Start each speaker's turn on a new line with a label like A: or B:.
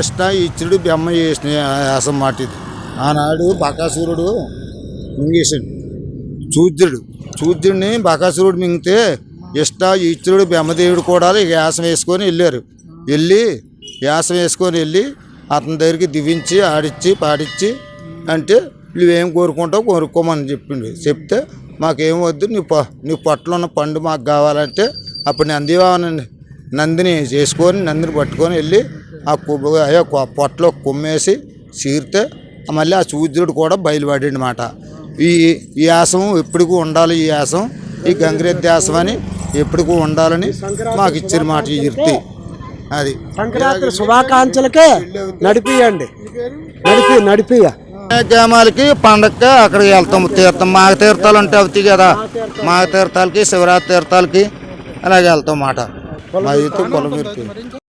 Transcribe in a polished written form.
A: ఇష్ట ఇచ్చుడు బెమ్మ చేసిన యాసం మాట ఇది. ఆనాడు బకాసురుడు మింగేసాడు చూద్యుడిని బకాసురుడు మింగితే ఇష్ట ఇచ్చుడు బెమ్మదేవుడు కూడా యాసం వేసుకొని వెళ్ళి అతని దగ్గరికి దివించి ఆడిచ్చి పాడిచ్చి అంటే నువ్వేం కోరుకుంటావు కోరుకోమని చెప్తే మాకేం వద్దు నీ పొట్టలో ఉన్న పండు మాకు కావాలంటే అప్పుడు నందిని చేసుకొని నందిని పట్టుకొని వెళ్ళి ఆ పొట్టలో కొమ్మేసి చీరితే మళ్ళీ ఆ సూర్యుడు కూడా బయలుపడింది మాట. ఈ యాసం ఎప్పటికూ ఉండాలి, ఈ గంగిరెద్ది యాసం అని ఎప్పటికూ ఉండాలని మాకు ఇచ్చిన మాట ఈ వృత్తి. అది
B: సంక్రాంతి శుభాకాంక్షలకే నడిపియండి
A: గ్రామాలకి పండగకి అక్కడికి వెళ్తాం. తీర్థం మాఘ తీర్థాలు అంటే అవుతాయి కదా, మాఘ తీర్థాలకి శివరాత్రి తీర్థాలకి అలాగే వెళ్తాం మాట. మా పొలం